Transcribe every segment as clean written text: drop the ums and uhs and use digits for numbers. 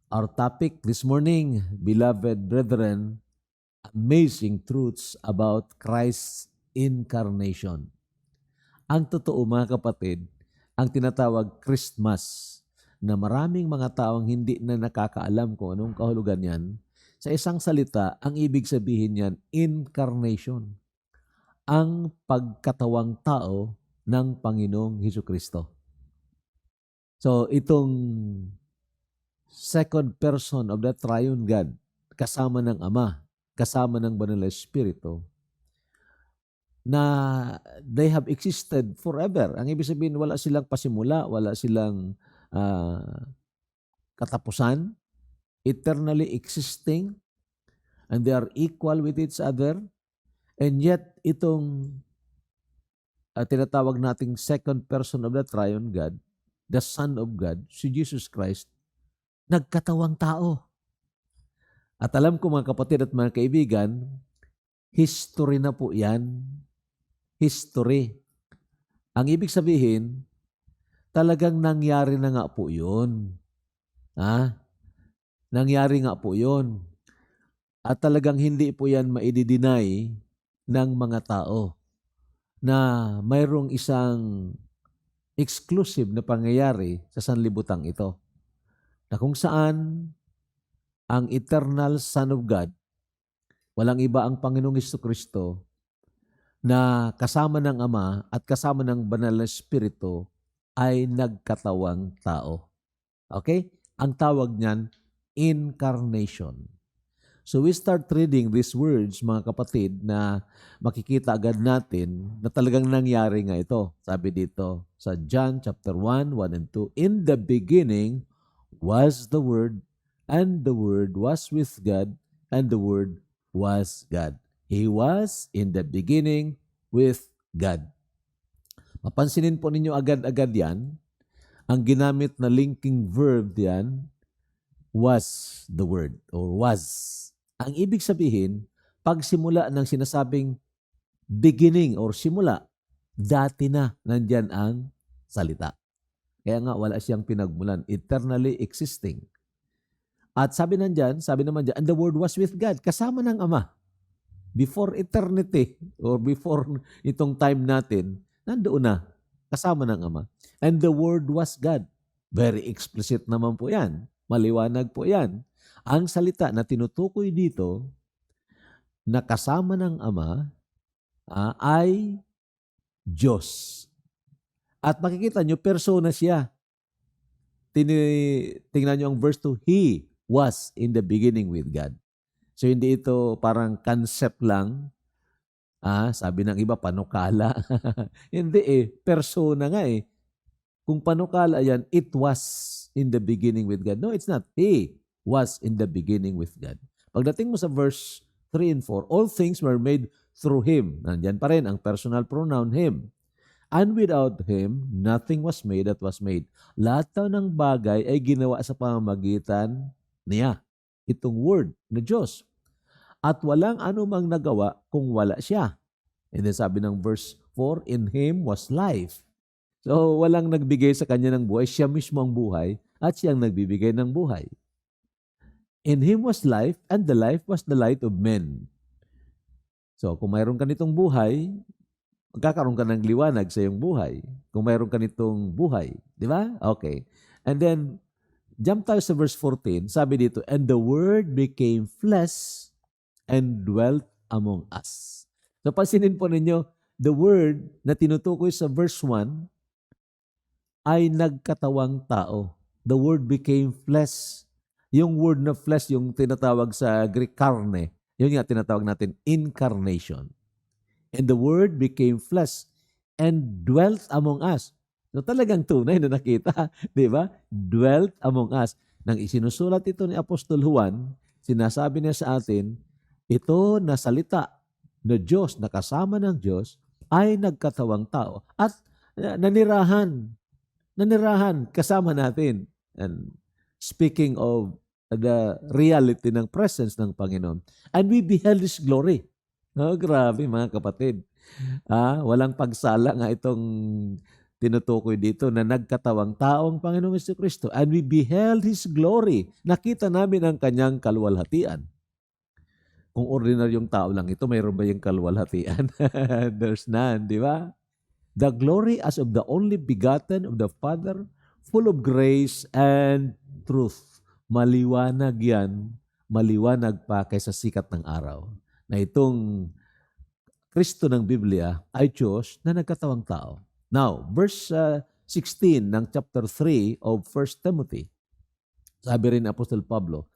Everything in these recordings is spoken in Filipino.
Our topic this morning, beloved brethren, amazing truths about Christ's incarnation. Ang totoo mga kapatid, ang tinatawag Christmas na maraming mga taong hindi na nakakaalam kung anong kahulugan yan, sa isang salita, ang ibig sabihin niyan, incarnation. Ang pagkatawang tao ng Panginoong Hesukristo. So itong second person of the triune God, kasama ng Ama, kasama ng Banal na Espiritu, na they have existed forever. Ang ibig sabihin, wala silang pasimula, wala silang katapusan, eternally existing, and they are equal with each other. And yet, itong tinatawag nating second person of the triune God, the Son of God, si Jesus Christ, nagkatawang tao. At alam ko mga kapatid at mga kaibigan, history na po yan. History. Ang ibig sabihin, talagang nangyari na nga po yun. Nangyari nga po yun. At talagang hindi po yan maidideny ng mga tao na mayroong isang exclusive na pangyayari sa sanlibutang ito. Na kung saan ang eternal Son of God, walang iba ang Panginoong Hesukristo, na kasama ng Ama at kasama ng Banal na Espiritu ay nagkatawang tao. Okay? Ang tawag niyan, incarnation. So we start reading these words, mga kapatid, na makikita agad natin na talagang nangyari nga ito. Sabi dito sa John chapter 1, 1 and 2, "In the beginning was the Word, and the Word was with God, and the Word was God. He was in the beginning with God." Mapansinin po ninyo agad-agad yan. Ang ginamit na linking verb yan, was the Word, or was. Ang ibig sabihin, pagsimula ng sinasabing beginning or simula, dati na nandyan ang salita. Kaya nga wala siyang pinagmulan, eternally existing. At sabi naman dyan, and the Word was with God, kasama ng Ama. Before eternity, or before itong time natin, nandoon na, kasama ng Ama. And the Word was God. Very explicit naman po yan. Maliwanag po yan. Ang salita na tinutukoy dito, na kasama ng Ama, ay Diyos. At makikita nyo, persona siya. Tingnan nyo ang verse 2, He was in the beginning with God. So hindi ito parang concept lang. Sabi ng iba, panukala. Hindi persona nga eh. Kung panukala yan, it was in the beginning with God. No, it's not. He was in the beginning with God. Pagdating mo sa verse 3 and 4, all things were made through Him. Nandyan pa rin ang personal pronoun Him. And without Him, nothing was made that was made. Lahat daw ng bagay ay ginawa sa pamamagitan niya. Itong word na Diyos. At walang anumang nagawa kung wala siya. And then sabi ng verse 4, in Him was life. So walang nagbigay sa kanya ng buhay, siya mismo ang buhay at siyang nagbibigay ng buhay. In Him was life, and the life was the light of men. So kung mayroon ka nitong buhay, magkakaroon ka ng liwanag sa iyong buhay. Kung mayroon ka nitong buhay. Di ba? Okay. And then, jump tayo sa verse 14. Sabi dito, and the Word became flesh and dwelt among us. So, pansinin po ninyo, the Word na tinutukoy sa verse 1 ay nagkatawang tao. The Word became flesh. Yung word na flesh, yung tinatawag sa Greek karne, yun nga tinatawag natin incarnation. And the Word became flesh and dwelt among us. So talagang tunay na nakita, di ba? Dwelt among us. Nang isinusulat ito ni Apostol Juan, sinasabi niya sa atin, ito na salita na Diyos, na kasama ng Diyos, ay nagkatawang tao at nanirahan kasama natin. And speaking of the reality ng presence ng Panginoon, and we beheld His glory. Oh, grabe mga kapatid. Walang pagsala nga itong tinutukoy dito na nagkatawang taong Panginoong Jesucristo. And we beheld His glory. Nakita namin ang kanyang kaluwalhatian. Kung ordinaryong tao lang ito, mayroon ba yung kaluwalhatian? There's none, di ba? The glory as of the only begotten of the Father, full of grace and truth. Maliwanag yan, maliwanag pa kaysa sikat ng araw. Na itong Kristo ng Biblia ay Diyos na nagkatawang tao. Now, verse 16 ng chapter 3 of 1 Timothy, sabi rin ni Apostol Pablo,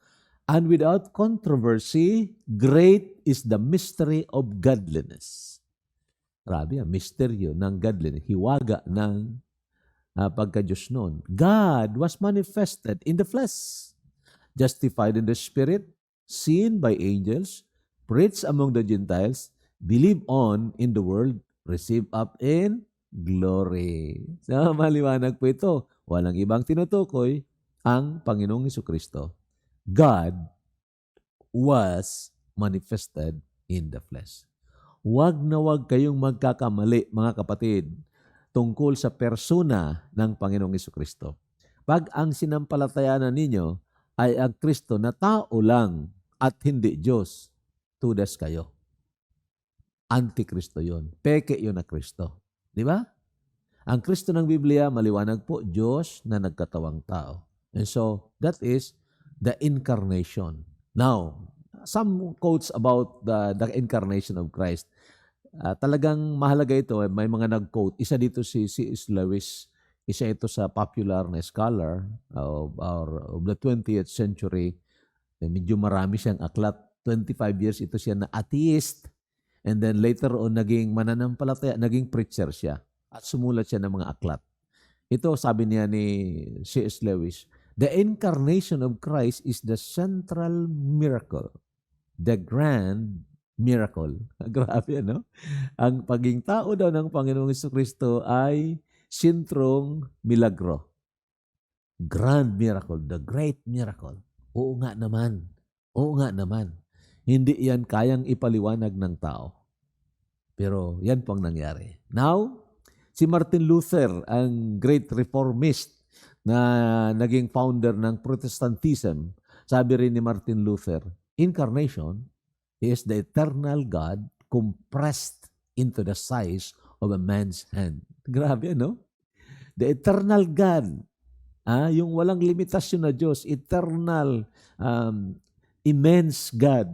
and without controversy, great is the mystery of godliness. Grabe yan, misteryo ng godliness, hiwaga ng pagka-Diyos noon. God was manifested in the flesh, justified in the Spirit, seen by angels, preached among the Gentiles, believed on in the world, received up in glory. So, maliwanag po ito. Walang ibang tinutukoy ang Panginoong Jesucristo. God was manifested in the flesh. Huwag na huwag kayong magkakamali, mga kapatid, tungkol sa persona ng Panginoong Jesucristo. Pag ang sinampalatayanan ninyo ay ang Kristo na tao lang at hindi Diyos, tudas kayo. Antikristo yun. Peke yun na Kristo. Di ba? Ang Kristo ng Biblia, maliwanag po, Diyos na nagkatawang tao. And so, that is the incarnation. Now, some quotes about the incarnation of Christ. Talagang mahalaga ito. May mga nag-quote. Isa dito si C.S. Lewis. Isa ito sa popular na scholar of the 20th century. Medyo marami siyang aklat. 25 years ito siya na atheist. And then later on, naging mananampalataya, naging preacher siya. At sumulat siya ng mga aklat. Ito, sabi niya ni C.S. Lewis, the incarnation of Christ is the central miracle. The grand miracle. Grabe, no? Ang paging tao daw ng Panginoong Jesucristo ay sentrong milagro. Grand miracle. The great miracle. Oo nga naman. Oo nga naman. Hindi yan kayang ipaliwanag ng tao. Pero yan po ang nangyari. Now, si Martin Luther, ang great reformist na naging founder ng Protestantism, sabi rin ni Martin Luther, incarnation is the eternal God compressed into the size of a man's hand. Grabe, no? The eternal God, yung walang limitasyon na Diyos, eternal, immense God.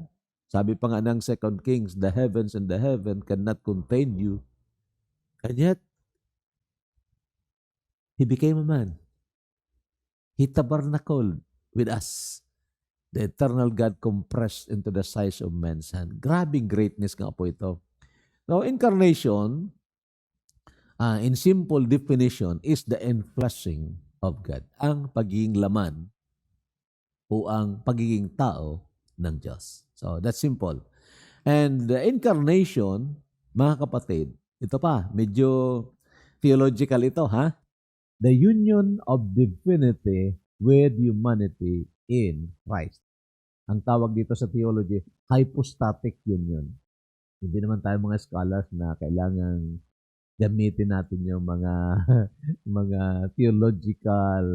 Sabi pa nga ng 2 Kings, the heavens and the heaven cannot contain you. And yet, He became a man. He tabernacled with us. The eternal God compressed into the size of man's hand. Grabing greatness nga po ito. So, incarnation, in simple definition, is the enfleshing of God. Ang pagiging laman o ang pagiging tao ng Diyos. So, that's simple. And the incarnation, mga kapatid, ito pa, medyo theological ito, ha? The union of divinity with humanity in Christ. Ang tawag dito sa theology, hypostatic union. Hindi naman tayo mga scholars na kailangan gamitin natin yung mga mga theological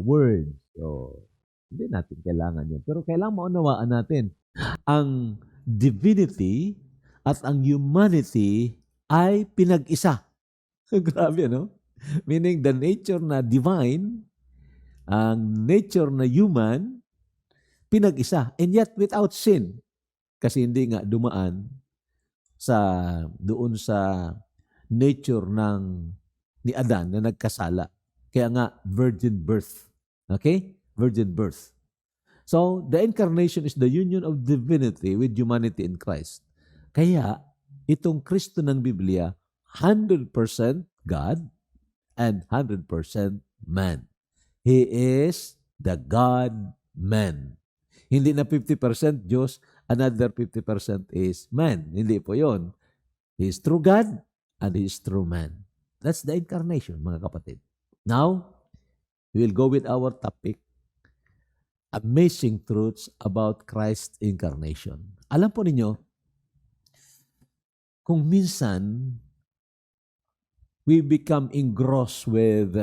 words. So, hindi natin kailangan yun. Pero kailangan maunawaan natin ang divinity at ang humanity ay pinag-isa. Grabe, no? Meaning the nature na divine, ang nature na human, pinag-isa. And yet without sin. Kasi hindi nga dumaan doon sa nature ni Adan na nagkasala. Kaya nga virgin birth. Okay? Virgin birth. So, the incarnation is the union of divinity with humanity in Christ. Kaya, itong Kristo ng Biblia, 100% God and 100% man. He is the God-man. Hindi na 50% Diyos, another 50% is man. Hindi po yun. He is true God and He is true man. That's the incarnation, mga kapatid. Now, we will go with our topic, amazing truths about Christ's incarnation. Alam po ninyo, kung minsan, we become engrossed with,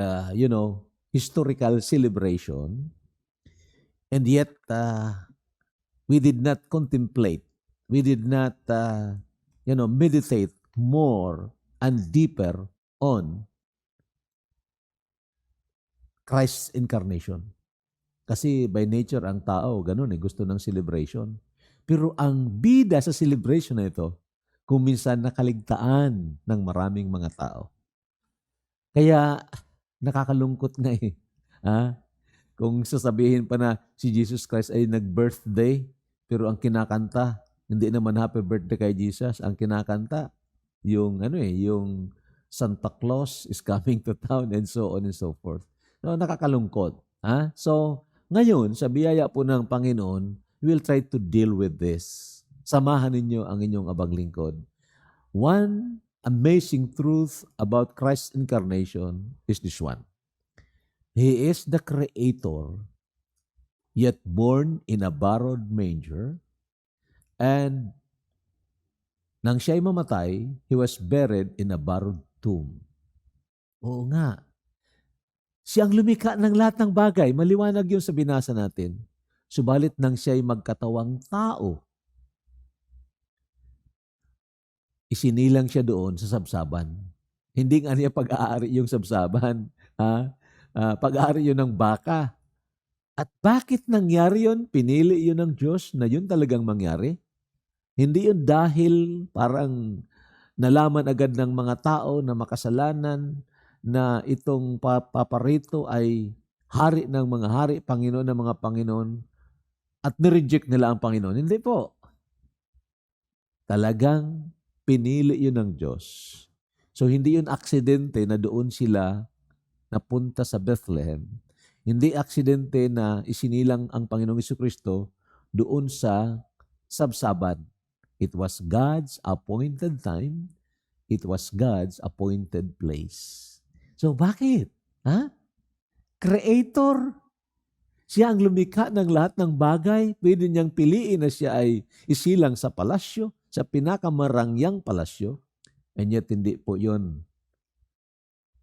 historical celebration, and yet we did not contemplate, we did not, meditate more and deeper on Christ's incarnation. Kasi by nature, ang tao, ganun gusto ng celebration. Pero ang bida sa celebration na ito, kung minsan nakaligtaan ng maraming mga tao. Kaya, nakakalungkot nga eh. Kung sasabihin pa na si Jesus Christ ay nag-birthday, pero ang kinakanta, hindi naman happy birthday kay Jesus. Ang kinakanta, yung Santa Claus is coming to town and so on and so forth. So, nakakalungkot. So, ngayon, sa biyaya po ng Panginoon, we will try to deal with this. Samahan ninyo ang inyong abang lingkod. One amazing truth about Christ's incarnation is this one. He is the Creator, yet born in a borrowed manger, and nang siya'y mamatay, He was buried in a borrowed tomb. Oo nga. Siyang lumikha ng lahat ng bagay. Maliwanag yung sa binasa natin. Subalit nang siya'y magkatawang tao, isinilang siya doon sa sabsaban. Hindi nga niya pag-aari yung sabsaban. Pag-aari yun ng baka. At bakit nangyari yun? Pinili yun ng Diyos na yun talagang mangyari? Hindi yun dahil parang nalaman agad ng mga tao na makasalanan na itong paparito ay hari ng mga hari, Panginoon ng mga Panginoon, at nireject nila ang Panginoon. Hindi po. Talagang pinili yun ng Diyos. So hindi yun aksidente na doon sila napunta sa Bethlehem. Hindi aksidente na isinilang ang Panginoong Jesucristo doon sa sabsaban. It was God's appointed time. It was God's appointed place. So bakit? Creator. Siya ang lumikha ng lahat ng bagay. Pwede niyang piliin na siya ay isilang sa palasyo, sa pinakamarangyang palasyo. And yet hindi po yun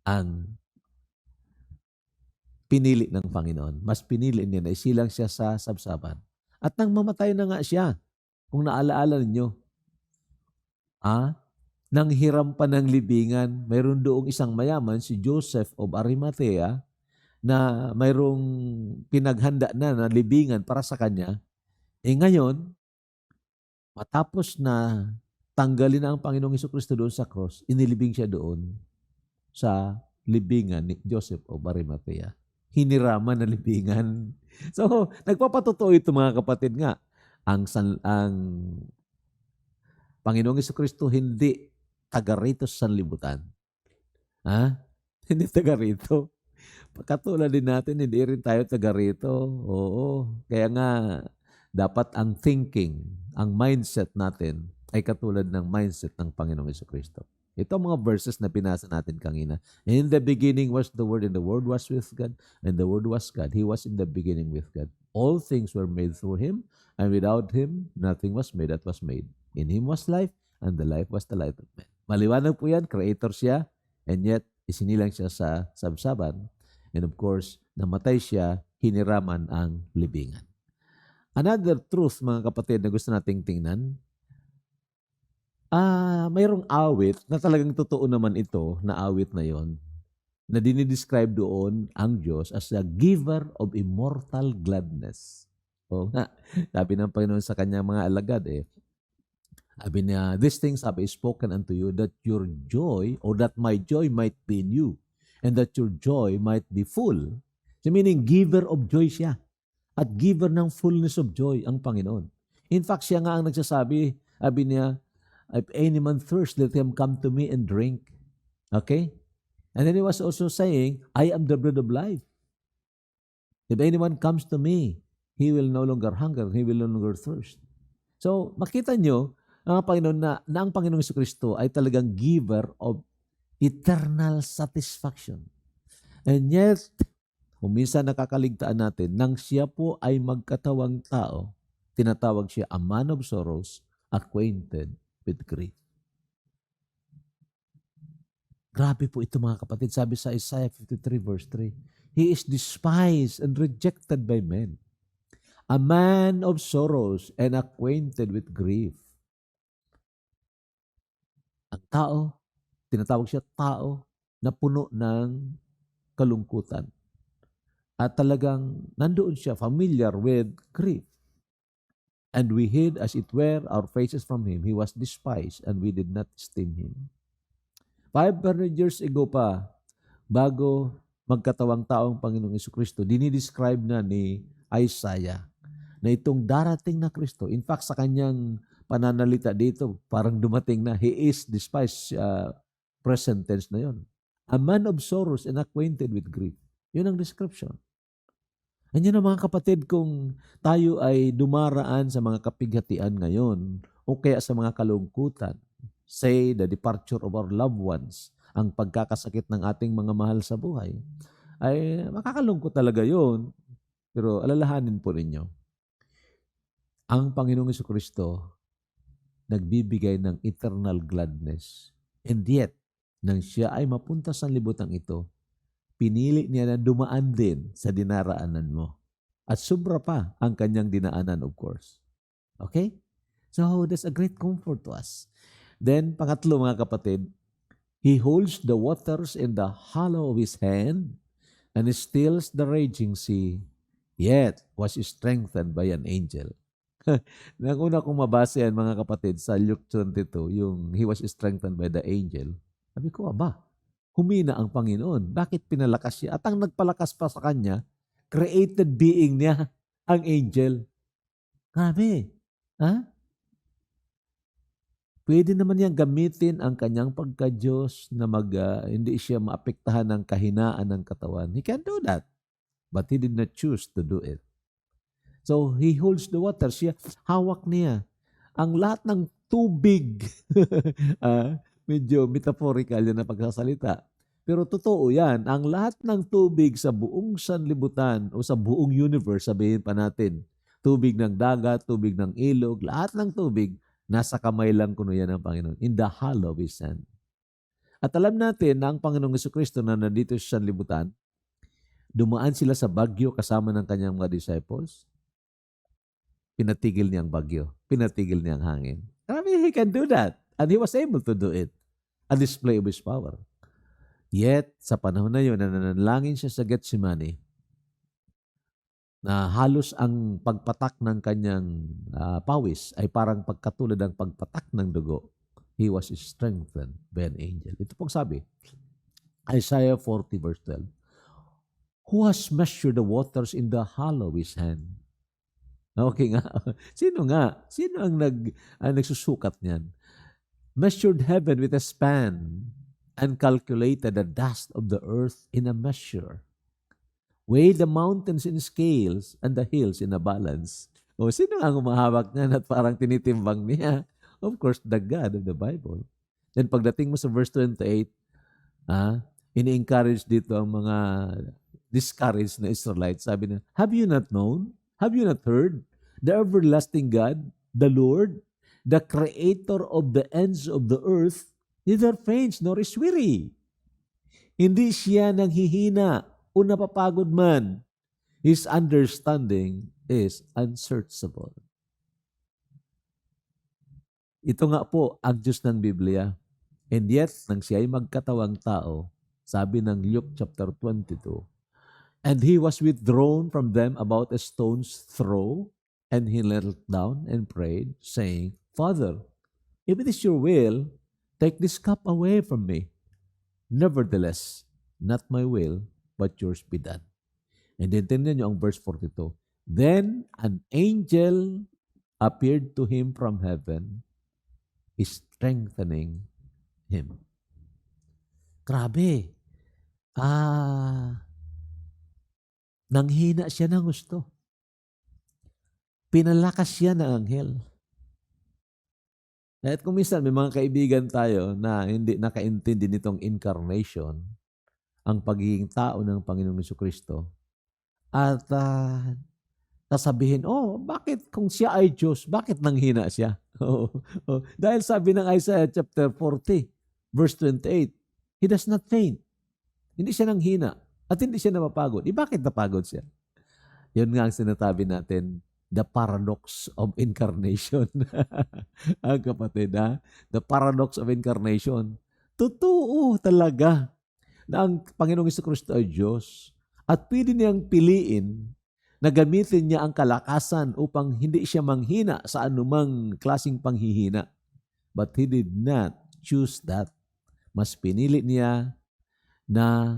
ang pinili ng Panginoon. Mas pinili niya na isilang siya sa sabsaban. At nang mamatay na nga siya, kung naalaala ninyo, nang hiram pa ng libingan, mayroon doong isang mayaman, si Joseph of Arimathea, na mayroong pinaghanda na libingan para sa kanya. Ngayon, matapos na tanggalin na ang Panginoong Jesucristo doon sa cross, inilibing siya doon sa libingan ni Joseph of Arimathea. Hiniraman na libingan. So, nagpapatotoo ito mga kapatid nga. Ang Panginoong Jesucristo hindi taga rito sa sanlibutan. Hindi taga rito. Katulad din natin, hindi rin tayo taga rito. Oo. Kaya nga, dapat ang thinking, ang mindset natin ay katulad ng mindset ng Panginoong Jesucristo. Ito mga verses na pinasa natin kanina. In the beginning was the Word, and the Word was with God, and the Word was God. He was in the beginning with God. All things were made through Him, and without Him, nothing was made that was made. In Him was life, and the life was the light of men. Maliwanag po yan, creator siya, and yet isinilang siya sa sabsaban. And of course, namatay siya, hiniraman ang libingan. Another truth, mga kapatid, na gusto nating tingnan, mayroong awit na talagang totoo naman ito, na awit na yon, na dinidescribe doon ang Diyos as the giver of immortal gladness. Sabi ng Panginoon sa kanyang mga alagad, sabi niya, these things have I spoken unto you, that your joy, or that my joy might be in you, and that your joy might be full. So meaning, giver of joy siya. At giver ng fullness of joy ang Panginoon. In fact, siya nga ang nagsasabi, sabi niya, if any man thirst, let him come to me and drink. Okay? And then he was also saying, I am the bread of life. If anyone comes to me, he will no longer hunger, he will no longer thirst. So, makita nyo, ang Panginoon na ang Panginoong Jesucristo ay talagang giver of eternal satisfaction. And yet, kung minsan nakakaligtaan natin, nang siya po ay magkatawang tao, tinatawag siya a man of sorrows, acquainted with grief. Grabe po ito mga kapatid. Sabi sa Isaiah 53 verse 3, He is despised and rejected by men, a man of sorrows and acquainted with grief. Ang tao, tinatawag siya tao na puno ng kalungkutan. At talagang nandoon siya, familiar with grief. And we hid as it were our faces from him. He was despised and we did not esteem him. 500 years ago pa, bago magkatawang taong Panginoong Jesucristo, dinidescribe na ni Isaiah na itong darating na Kristo. In fact, sa kanyang pananalita dito, parang dumating na, He is despised, present tense na yon. A man of sorrows and acquainted with grief. Yun ang description. Ganyan na mga kapatid, kung tayo ay dumaraan sa mga kapighatian ngayon o kaya sa mga kalungkutan, say the departure of our loved ones, ang pagkakasakit ng ating mga mahal sa buhay, ay makakalungkot talaga yun. Pero alalahanin po ninyo, ang Panginoong Jesucristo nagbibigay ng eternal gladness. And yet, nang siya ay mapunta sa libutang ito, pinili niya na dumaan din sa dinaraanan mo. At sobra pa ang kanyang dinaanan, of course. Okay? So, that's a great comfort to us. Then, pangatlo mga kapatid, He holds the waters in the hollow of His hand and stills the raging sea, yet was strengthened by an angel. Nang una kong mabasa yan mga kapatid sa Luke 22, yung He was strengthened by the angel, sabi ko, aba, humina ang Panginoon. Bakit pinalakas siya? At ang nagpalakas pa sa kanya, created being niya, ang angel. Grabe. Ha? Pwede naman niyang gamitin ang kanyang pagka-Diyos na hindi siya maapektahan ng kahinaan ng katawan. He can do that. But He did not choose to do it. So, He holds the water. Siya, hawak niya. Ang lahat ng tubig, medyo metaphorical yan na pagsasalita. Pero totoo yan, ang lahat ng tubig sa buong sanlibutan o sa buong universe, sabihin pa natin, tubig ng dagat, tubig ng ilog, lahat ng tubig, nasa kamay lang kuno yan ng Panginoon, in the hollow of His hand. At alam natin na ang Panginoong Jesucristo na nandito sa sanlibutan, dumaan sila sa bagyo kasama ng kanyang mga disciples, pinatigil niyang bagyo, pinatigil niyang hangin. He can do that. And He was able to do it. A display of His power. Yet, sa panahon na yun, nananalangin siya sa Getsemani, na halos ang pagpatak ng kanyang pawis ay parang pagkatulad ng pagpatak ng dugo. He was strengthened by an angel. Ito pong sabi, Isaiah 40 verse 12, Who has measured the waters in the hollow of His hand? Okay nga. Sino nga? Sino ang nagsusukat niyan? Measured heaven with a span and calculated the dust of the earth in a measure. Weighed the mountains in scales and the hills in a balance. O sino ang umahawak niyan at parang tinitimbang niya? Of course, the God of the Bible. Then pagdating mo sa verse 28, ini-encourage dito ang mga discouraged na Israelites. Sabi niya, have you not known? Have you not heard? The everlasting God, the Lord, the creator of the ends of the earth, neither faints nor is weary. Hindi siya nanghihina o napapagod man. His understanding is unsearchable. Ito nga po ang Diyos ng Biblia. And yet, nang siya ay magkatawang tao, sabi ng Luke chapter 22, and He was withdrawn from them about a stone's throw, and He knelt down and prayed, saying, Father, if it is your will, take this cup away from me. Nevertheless, not my will, but yours be done. And then tingnan niyo ang verse 42. Then an angel appeared to him from heaven, strengthening him. Grabe. Nanghina siya ng gusto. Pinalakas siya ng anghel. At kung minsan may mga kaibigan tayo na hindi nakaintindi nitong incarnation, ang pagiging tao ng Panginoong Jesucristo, at sasabihin, bakit kung siya ay Diyos, bakit nanghina siya? Dahil sabi ng Isaiah chapter 40, verse 28, He does not faint. Hindi siya nanghina at hindi siya napapagod. Bakit napagod siya? Yun nga ang sinasabi natin, the paradox of incarnation. Ang kapatid, ha? The paradox of incarnation. Totoo talaga na ang Panginoong Jesucristo ay Diyos at pwede niyang piliin na gamitin niya ang kalakasan upang hindi siya manghina sa anumang klaseng panghihina. But He did not choose that. Mas pinili niya na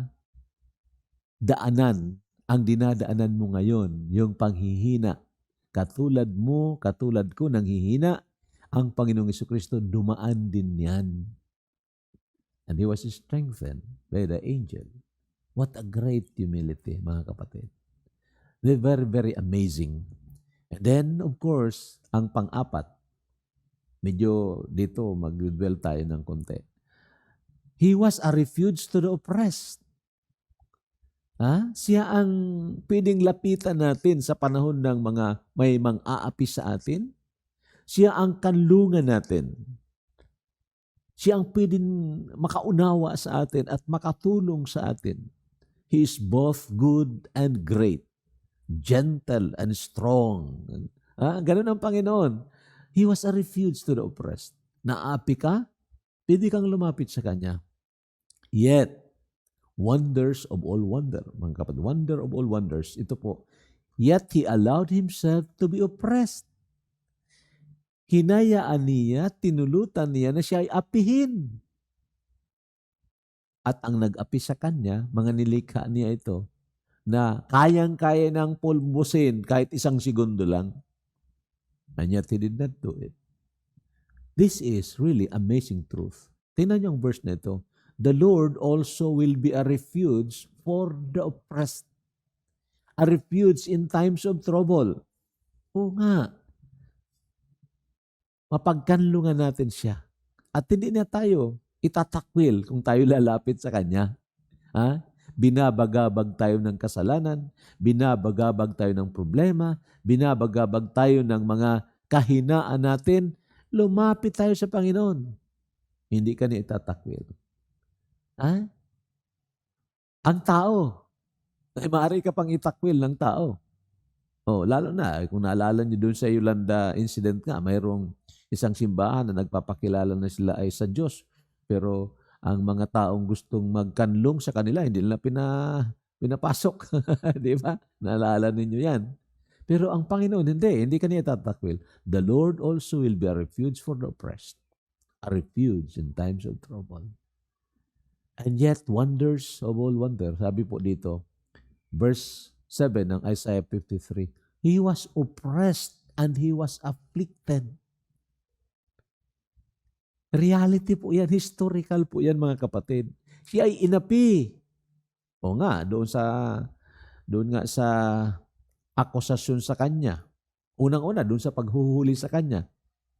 daanan ang dinadaanan mo ngayon, yung panghihina. Katulad mo, katulad ko, nanghihina, ang Panginoong Jesucristo dumaan din yan. And He was strengthened by the angel. What a great humility, mga kapatid. They're very, very amazing. And then, of course, ang pang-apat, medyo dito mag-dwell tayo ng konti. He was a refuge to the oppressed. Siya ang pwedeng lapitan natin sa panahon ng mga may mang-aapi sa atin. Siya ang kanlungan natin. Siya ang pwedeng makaunawa sa atin at makatulong sa atin. He is both good and great, gentle and strong. Ganun ang Panginoon. He was a refuge to the oppressed. Naapi ka, pwede kang lumapit sa Kanya. Yet, wonders of all wonder, mga kapatid, wonder of all wonders, ito po, yet He allowed Himself to be oppressed. Hinayaan niya, tinulutan niya na siya ay apihin. At ang nag-api sa Kanya, mga nilikha niya ito, na kayang-kaya ng pulbusin kahit isang segundo lang. And yet He did not do it. This is really amazing truth. Tingnan niyo ang verse na ito. The Lord also will be a refuge for the oppressed. A refuge in times of trouble. Oo nga. Mapagkanlungan natin siya. At hindi na tayo itatakwil kung tayo lalapit sa Kanya. Binabagabag tayo ng kasalanan, binabagabag tayo ng problema, binabagabag tayo ng mga kahinaan natin, lumapit tayo sa Panginoon. Hindi ka niya itatakwil. Ang tao, ay maaari ka pang itakwil ng tao. Lalo na, kung naalala niyo doon sa Yolanda incident nga, mayroong isang simbahan na nagpapakilala na sila ay sa Diyos. Pero ang mga taong gustong magkanlong sa kanila, hindi nila pinapasok. Di ba? Naalala ninyo yan. Pero ang Panginoon, hindi ka niya itatakwil. The Lord also will be a refuge for the oppressed. A refuge in times of trouble. And yet, wonders of all wonder, sabi po dito, verse 7 ng Isaiah 53, He was oppressed and He was afflicted. Reality po yan, historical po yan mga kapatid. Siya ay inapi. Doon nga sa akusasyon sa Kanya. Unang-una, doon sa paghuhuli sa Kanya.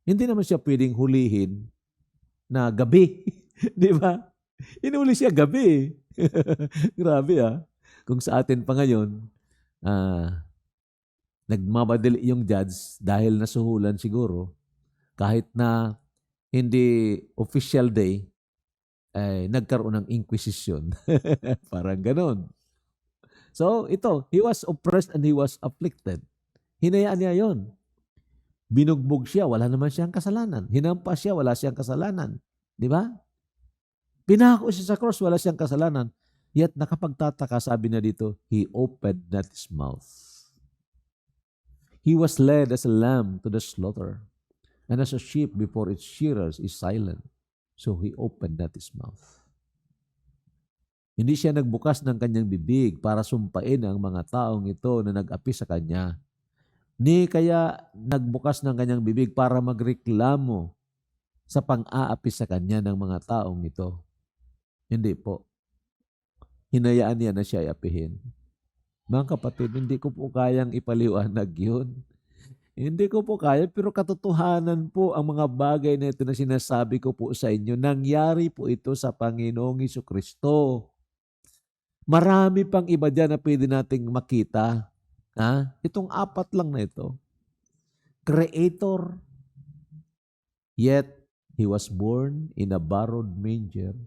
Hindi naman siya pwedeng hulihin na gabi. Di ba? Inuli siya gabi. Grabe Kung sa atin pa ngayon, nagmamadali yung judge dahil nasuhulan siguro, kahit na hindi official day, ay nagkaroon ng inquisition. Parang ganon. So ito, He was oppressed and He was afflicted. Hinayaan niya yon. Binugbog siya, wala naman siyang kasalanan. Hinampas siya, wala siyang kasalanan. Di ba? Pinako siya sa cross, wala siyang kasalanan. Yet nakapagtataka, sabi na dito, He opened not His mouth. He was led as a lamb to the slaughter, and as a sheep before its shearers is silent. So He opened not His mouth. Hindi siya nagbukas ng kanyang bibig para sumpain ang mga taong ito na nag-api sa Kanya. Ni kaya nagbukas ng kanyang bibig para magreklamo sa pang-aapi sa Kanya ng mga taong ito. Hindi po. Hinayaan niya na siya iapihin. Mga kapatid, hindi ko po kayang ipaliwanag yun. Hindi ko po kaya, pero katotohanan po ang mga bagay na ito na sinasabi ko po sa inyo. Nangyari po ito sa Panginoong Jesucristo. Marami pang iba dyan na pwede nating makita. Itong apat lang na ito. Creator, yet He was born in a borrowed manger.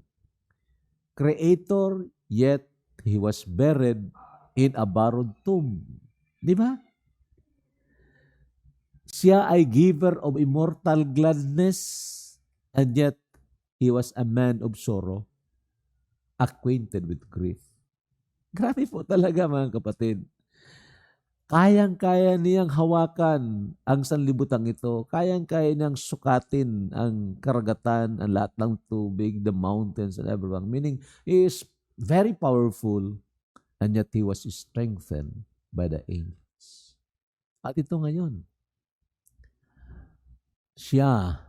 Creator, yet He was buried in a borrowed tomb. Di ba? Siya ay giver of immortal gladness, and yet He was a man of sorrow, acquainted with grief. Grabe po talaga mga kapatid. Kayang-kaya niyang hawakan ang sanlibutan ito. Kayang-kaya niyang sukatin ang karagatan, ang lahat ng tubig, the mountains and everything. Meaning, He is very powerful, and yet He was strengthened by the angels. At ito ngayon, siya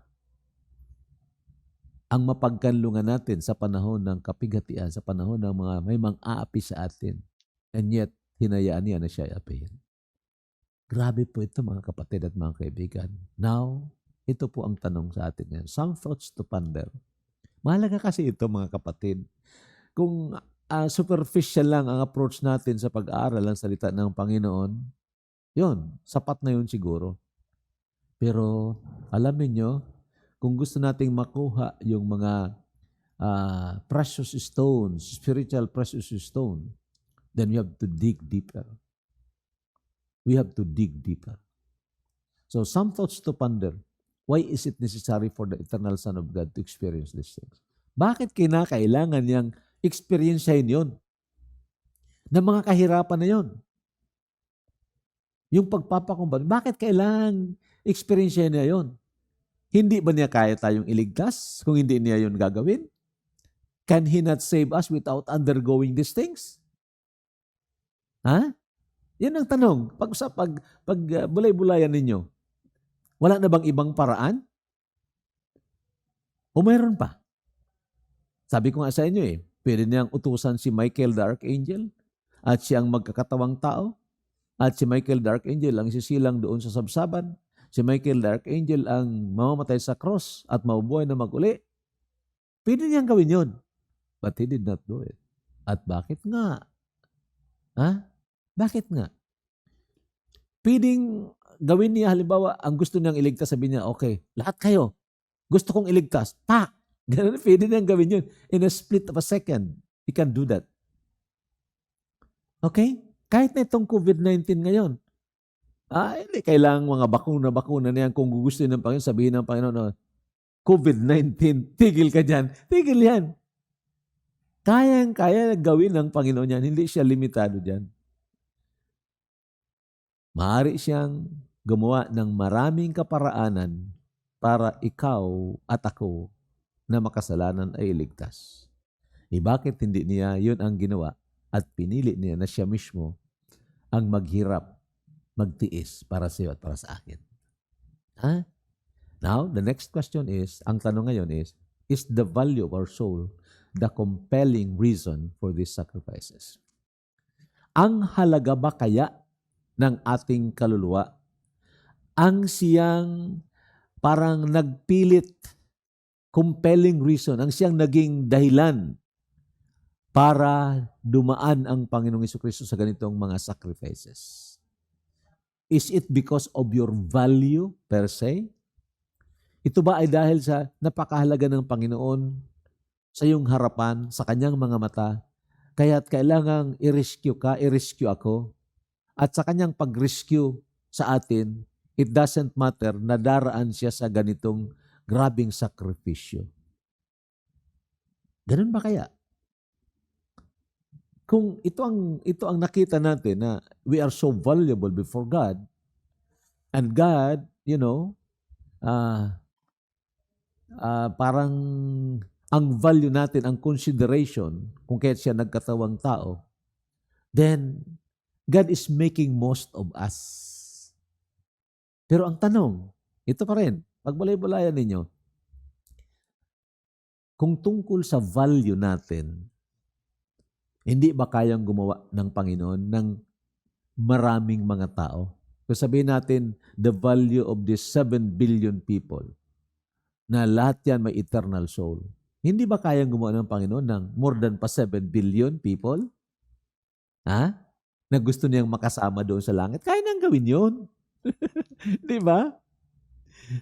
ang mapagkanlungan natin sa panahon ng kapighatian, sa panahon ng mga may mang-aapi sa atin. And yet, hinayaan niya na siya apihin. Grabe po ito mga kapatid at mga kaibigan. Now, ito po ang tanong sa atin ngayon. Some thoughts to ponder. Mahalaga kasi ito mga kapatid. Kung superficial lang ang approach natin sa pag-aaral ng salita ng Panginoon, yun, sapat na yun siguro. Pero alam niyo, kung gusto nating makuha yung mga precious stones, spiritual precious stone, then we have to dig deeper. We have to dig deeper. So some thoughts to ponder. Why is it necessary for the eternal Son of God to experience these things? Bakit kinakailangan niyang experiencehin yun? Na mga kahirapan na yun. Yung pagpapakumbaba, bakit kailangan experiencehin niya yun? Hindi ba niya kaya tayong iligtas kung hindi niya yun gagawin? Can He not save us without undergoing these things? Ha? Yan ang tanong. Pag bulay-bulayan ninyo, wala na bang ibang paraan? O mayroon pa? Sabi ko nga sa inyo pwede niyang utusan si Michael the Archangel at siyang magkakatawang tao at si Michael the Archangel ang isisilang doon sa sabsaban. Si Michael the Archangel ang mamamatay sa cross at mabubuhay na mag-uli. Pwede niyang gawin yun. But He did not do it. At bakit nga? Ha? Bakit nga? Pwedeng gawin niya, halimbawa, ang gusto niyang iligtas, sabi niya, okay, lahat kayo, gusto kong iligtas. Pa! Ganun, pwede niyang gawin yun. In a split of a second, He can do that. Okay? Kahit na itong COVID-19 ngayon, hindi kailangan mga bakuna na yan. Kung gusto ng Panginoon, sabihin ng Panginoon, COVID-19, tigil ka dyan. Tigil yan. Kaya gawin ng Panginoon yan. Hindi siya limitado dyan. Maaari siyang gumawa ng maraming kaparaanan para ikaw at ako na makasalanan ay iligtas. Bakit hindi niya yun ang ginawa at pinili niya na siya mismo ang maghirap, magtiis para sa iyo at para sa akin? Ha? Now, the next question is, ang tanong ngayon is the value of our soul the compelling reason for these sacrifices? Ang halaga ba kaya ng ating kaluluwa ang siyang parang nagpilit, compelling reason, ang siyang naging dahilan para dumaan ang Panginoong Jesucristo sa ganitong mga sacrifices? Is it because of your value per se? Ito ba ay dahil sa napakahalaga ng Panginoon sa iyong harapan, sa kanyang mga mata, kaya't kailangang i-rescue ka, i-rescue ako? At sa kanyang pag-rescue sa atin, it doesn't matter na daraan siya sa ganitong grabing sakripisyo. Ganun ba kaya? Kung ito ang nakita natin na we are so valuable before God, and God, parang ang value natin, ang consideration, kung kaya siya nagkatawang tao, then God is making most of us. Pero ang tanong, ito pa rin, pagbulay-bulayan ninyo, kung tungkol sa value natin, hindi ba kayang gumawa ng Panginoon ng maraming mga tao? So sabihin natin, the value of these 7 billion people, na lahat yan may eternal soul. Hindi ba kayang gumawa ng Panginoon ng more than pa 7 billion people? Ha? Na gusto niyang makasama doon sa langit? Kaya niyang gawin yun. Di ba?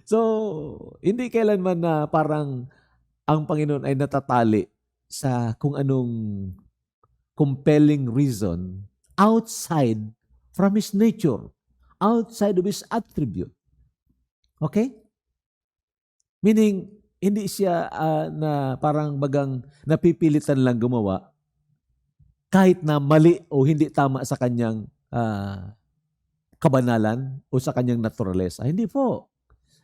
So, hindi kailanman na parang ang Panginoon ay natatali sa kung anong compelling reason outside from His nature, outside of His attribute. Okay? Meaning, hindi siya na parang bagang napipilitan lang gumawa kahit na mali o hindi tama sa kanyang kabanalan o sa kanyang naturalesa. Hindi po.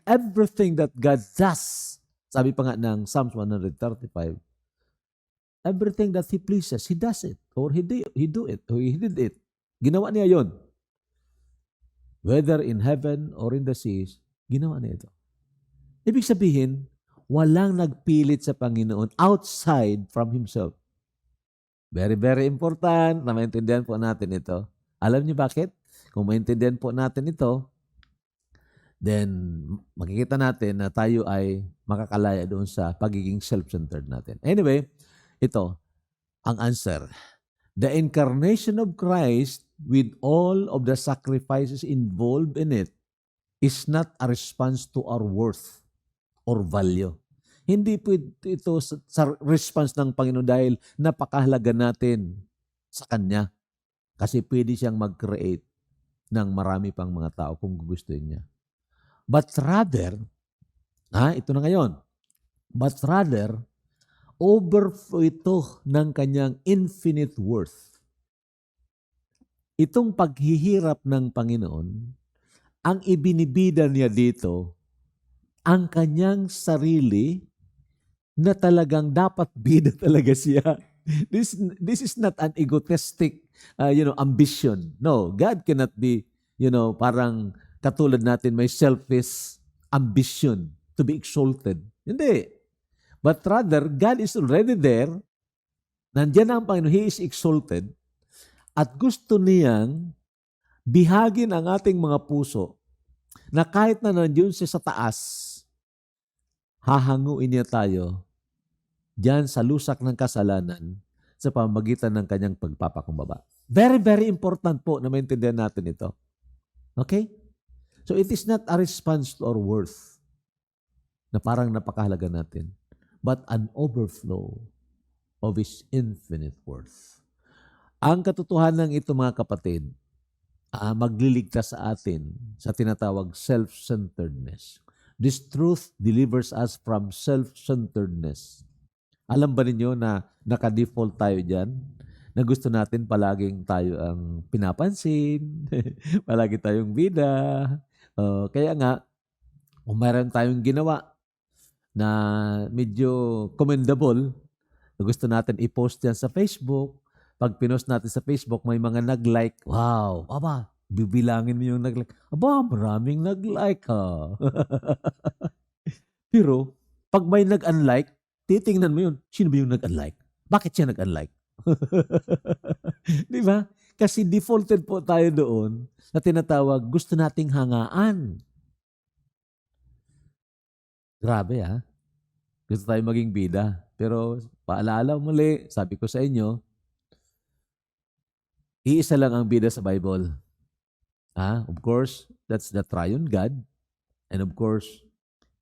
Everything that God does, sabi pa nga ng Psalms 135, everything that He pleases, He does it. Or He do it. Or He did it. Ginawa niya yon. Whether in heaven or in the seas, ginawa niya ito. Ibig sabihin, walang nagpilit sa Panginoon outside from Himself. Very, very important na maintindihan po natin ito. Alam niyo bakit? Kung maintindihan po natin ito, then makikita natin na tayo ay makakalaya doon sa pagiging self-centered natin. Anyway, ito ang answer. The incarnation of Christ with all of the sacrifices involved in it is not a response to our worth or value. Hindi po ito sa response ng Panginoon dahil napakahalaga natin sa Kanya. Kasi pwede siyang mag-create ng marami pang mga tao kung gustuin niya. But rather, ito na ngayon, but rather, overflow ito ng kanyang infinite worth. Itong paghihirap ng Panginoon, ang ibinibida niya dito, ang kanyang sarili na talagang dapat bida talaga siya. This is not an egotistic ambition. No, God cannot be, parang katulad natin may selfish ambition to be exalted. Hindi. But rather, God is already there. Nandiyan ang Panginoon. He is exalted. At gusto niyang bihagin ang ating mga puso na kahit na nandiyan siya sa taas, hahanguin niya tayo diyan sa lusak ng kasalanan sa pamamagitan ng kanyang pagpapakumbaba. Very, very important po na maintindihan natin ito. Okay? So it is not a response to our worth na parang napakahalaga natin, but an overflow of His infinite worth. Ang katotohanan ng ito, mga kapatid, magliligtas sa atin sa tinatawag self-centeredness. This truth delivers us from self-centeredness. Alam ba ninyo na naka-default tayo dyan? Na gusto natin palaging tayo ang pinapansin, palagi tayong bida. Kaya nga, kung mayroon tayong ginawa na medyo commendable, na gusto natin i-post yan sa Facebook, pag pinost natin sa Facebook, may mga nag-like. Wow, aba, bibilangin mo yung nag-like. Aba, maraming nag-like ha. Pero, pag may nag-unlike, titingnan mo yun, sino ba yung nag-unlike? Bakit siya nag-unlike? Di ba? Kasi defaulted po tayo doon na tinatawag, gusto nating hangaan. Grabe ha? Gusto tayo maging bida. Pero paalala muli, sabi ko sa inyo, iisa lang ang bida sa Bible. Of course, that's the triune God. And of course,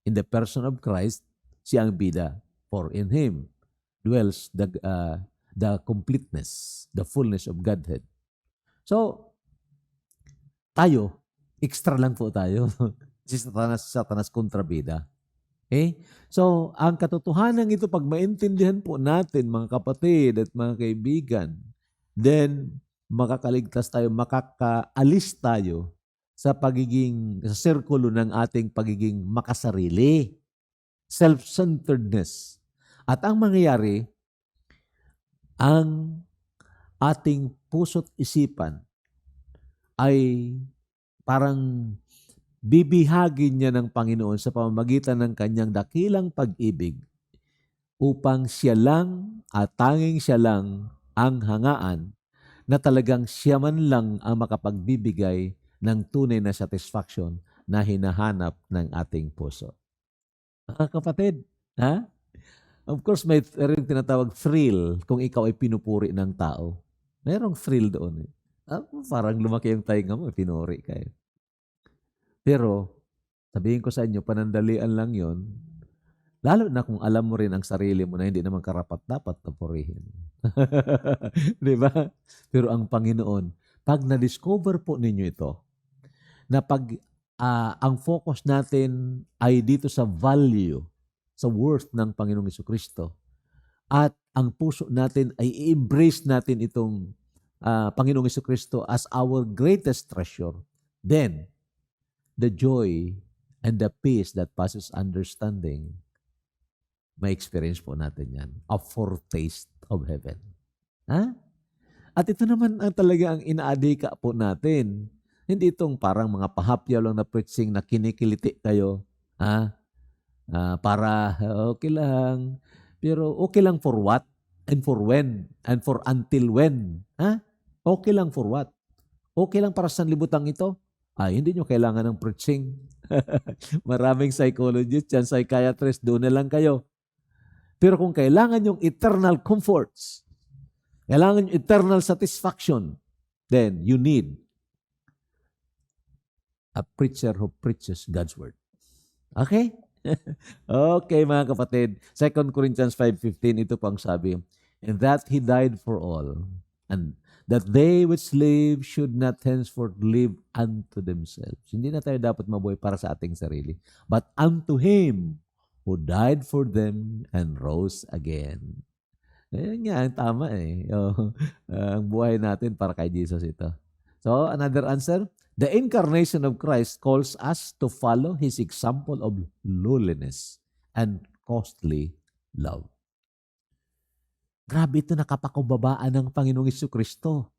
in the person of Christ, siya ang bida. For in Him dwells the completeness, the fullness of Godhead. So, tayo, extra lang po tayo. Si Satanas kontrabida. Okay? So, ang katotohanan ito, pag maintindihan po natin, mga kapatid at mga kaibigan, then, makakaligtas tayo, makakaalis tayo sa sirkulo ng ating pagiging makasarili. Self-centeredness. At ang mangyayari, ang ating puso't isipan ay parang bibihagin niya ng Panginoon sa pamamagitan ng kanyang dakilang pag-ibig upang siya lang at tanging siya lang ang hangaan na talagang siya man lang ang makapagbibigay ng tunay na satisfaction na hinahanap ng ating puso. Mga kapatid, Of course, may rin tinatawag thrill kung ikaw ay pinupuri ng tao. Mayroong thrill doon. Parang lumaki ang tainga mo, pinuri ka. Pero, sabihin ko sa inyo, panandalian lang yon. Lalo na kung alam mo rin ang sarili mo na hindi naman karapat-dapat na purihin. Di ba? Pero ang Panginoon, pag na-discover po ninyo ito, na pag ang focus natin ay dito sa value, sa worth ng Panginoong Jesucristo, at ang puso natin ay i-embrace natin itong Panginoong Jesucristo as our greatest treasure, then the joy and the peace that passes understanding, may experience po natin yan. A foretaste of heaven. Ha? At ito naman ang talaga ang inaadika po natin. Hindi itong parang mga pahapyaw lang na preaching na kinikiliti kayo. Ha? Para okay lang. Pero okay lang for what? And for when? And for until when? Ha? Okay lang for what? Okay lang para sa sanlibutan ito? Hindi nyo kailangan ng preaching. Maraming psychologists yan, psychiatrists, doon na lang kayo. Pero kung kailangan yung eternal comforts, kailangan yung eternal satisfaction, then you need a preacher who preaches God's word. Okay? Okay, mga kapatid. 2 Corinthians 5:15, ito pang sabi, and that He died for all, and that they which live should not henceforth live unto themselves. Hindi na tayo dapat mabuhay para sa ating sarili, but unto Him who died for them and rose again. Ayun nga, tama eh. Ang buhay natin para kay Jesus ito. So, another answer, the incarnation of Christ calls us to follow His example of lowliness and costly love. Grabe ito, nakapakubabaan ng Panginoong Jesucristo.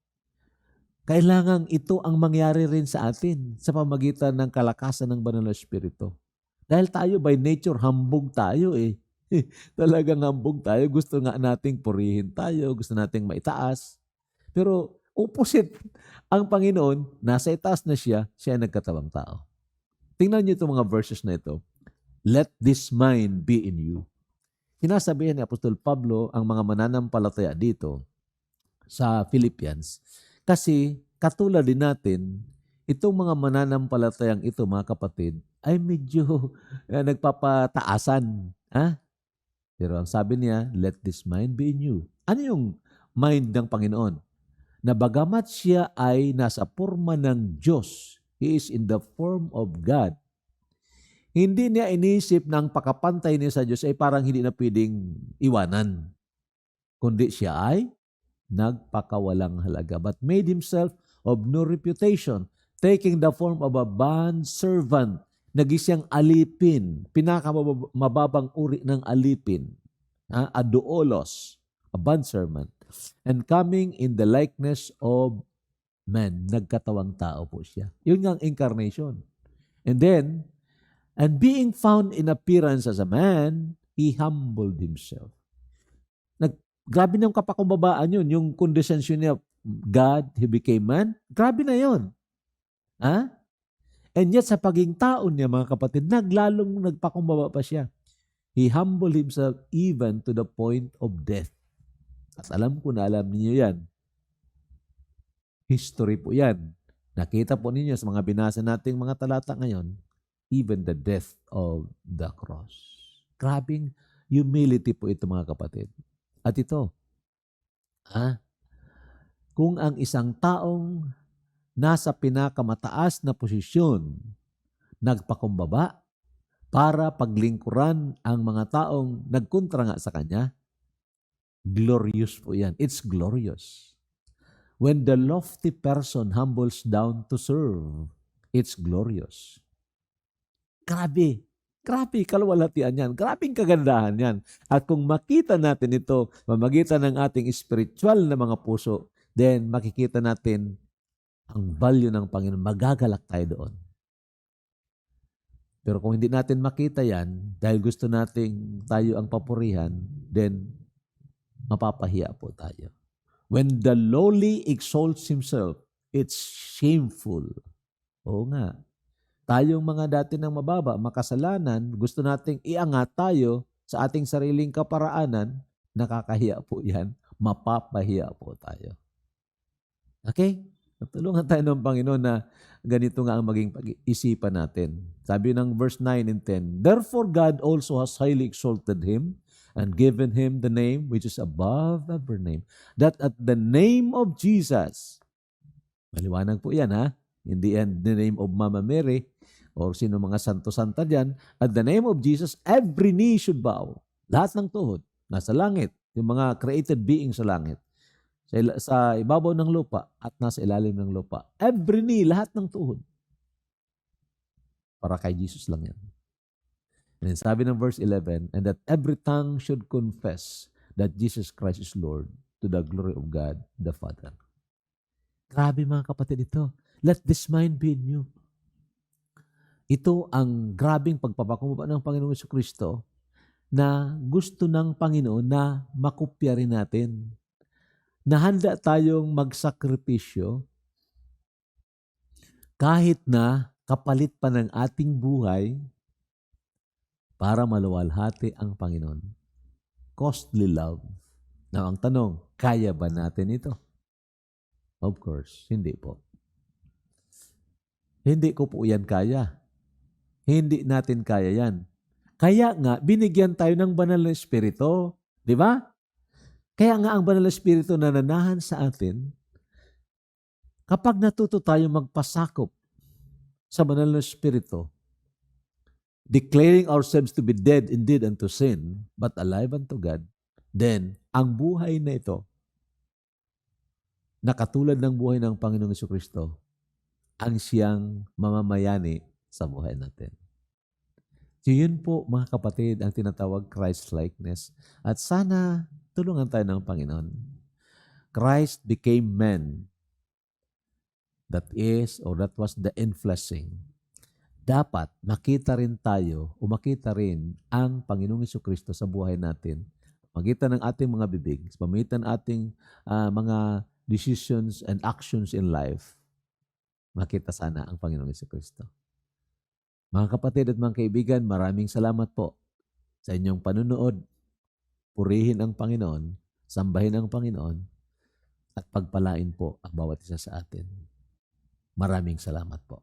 Kailangan ito ang mangyari rin sa atin sa pamagitan ng kalakasan ng Banal na Espiritu. Dahil tayo by nature, hambog tayo eh. Talagang hambog tayo. Gusto nga nating purihin tayo. Gusto nating maitaas. Pero opposite. Ang Panginoon, nasa itaas na siya nagkatawang tao. Tingnan niyo itong mga verses na ito. Let this mind be in you. Sinasabihan ni Apostol Pablo ang mga mananampalataya dito sa Philippians. Kasi katulad din natin, itong mga mananampalatayang ito, mga kapatid, ay medyo nagpapataasan. Ha? Pero ang sabi niya, let this mind be in you. Ano yung mind ng Panginoon? Na bagamat siya ay nasa forma ng Diyos, He is in the form of God. Hindi niya inisip na ang pakapantay niya sa Diyos ay parang hindi na pwedeng iwanan. Kundi siya ay nagpakawalang halaga, but made Himself of no reputation, taking the form of a bond servant. Nagisiyang alipin, pinakamababang uri ng alipin, a doulos, a bondservant, and coming in the likeness of man, nagkatawang tao po siya. Yun nga ang incarnation. And then, and being found in appearance as a man, He humbled Himself. Grabe ng kapakumbabaan yun, yung condescension niya, God, He became man, grabe na yun. Ha? And yet sa paging tao niya, mga kapatid, naglalong nagpakumbaba pa siya. He humbled Himself even to the point of death. At alam ko na alam niyo yan. History po yan. Nakita po ninyo sa mga binasa nating mga talata ngayon, even the death of the cross. Grabing humility po ito, mga kapatid. At ito, kung ang isang taong nasa pinakamataas na posisyon, nagpakumbaba para paglingkuran ang mga taong nagkontra nga sa kanya, glorious po yan. It's glorious. When the lofty person humbles down to serve, it's glorious. Grabe. Grabe, kalwalhatian yan. Grabing kagandahan yan. At kung makita natin ito, mamagitan ng ating spiritual na mga puso, then makikita natin ang value ng Panginoon, magagalak tayo doon. Pero kung hindi natin makita yan, dahil gusto nating tayo ang papurihan, then mapapahiya po tayo. When the lowly exalts himself, it's shameful. Oo nga. Tayong mga dati ng mababa, makasalanan, gusto nating iangat tayo sa ating sariling kaparaanan, nakakahiya po yan. Mapapahiya po tayo. Okay? Tulungan tayo ng Panginoon na ganito nga ang maging pag-isipan natin. Sabi ng verse 9 and 10, "Therefore God also has highly exalted him and given him the name which is above every name, that at the name of Jesus," maliwanag po yan ha, hindi yan the name of Mama Mary or sino mga santo-santa dyan, "at the name of Jesus, every knee should bow." Lahat ng tuhod, nasa langit, yung mga created beings sa langit, sa ibabaw ng lupa at nasa ilalim ng lupa. Every knee, lahat ng tuhod. Para kay Jesus lang yan. And sabi ng verse 11, "and that every tongue should confess that Jesus Christ is Lord, to the glory of God the Father." Grabe mga kapatid ito. Let this mind be in you. Ito ang grabing pagpapakumbaba ng Panginoong Jesucristo na gusto ng Panginoon na makopya rin natin. Na handa tayong magsakripisyo kahit na kapalit pa ng ating buhay para maluwalhati ang Panginoon. Costly love. Now, ang tanong, kaya ba natin ito? Of course, hindi po. Hindi ko po yan kaya. Hindi natin kaya yan. Kaya nga, binigyan tayo ng banal na Espiritu. Di ba? Kaya nga ang banal na Espiritu na nananahan sa atin, kapag natuto tayo magpasakop sa banal na Espiritu, declaring ourselves to be dead indeed unto sin, but alive unto God, then ang buhay na ito, na katulad ng buhay ng Panginoong Jesucristo, ang siyang mamamayani sa buhay natin. So yun po mga kapatid ang tinatawag Christ-likeness. At sana tulungan tayo ng Panginoon. Christ became man. That was the infleshing. Dapat makita rin tayo o makita rin ang Panginoong Jesucristo sa buhay natin. Magitan ng ating mga bibig, pamitan ating mga decisions and actions in life, makita sana ang Panginoong Jesucristo. Mga kapatid at mga kaibigan, maraming salamat po sa inyong panunood. Purihin ang Panginoon, sambahin ang Panginoon, at pagpalain po ang bawat isa sa atin. Maraming salamat po.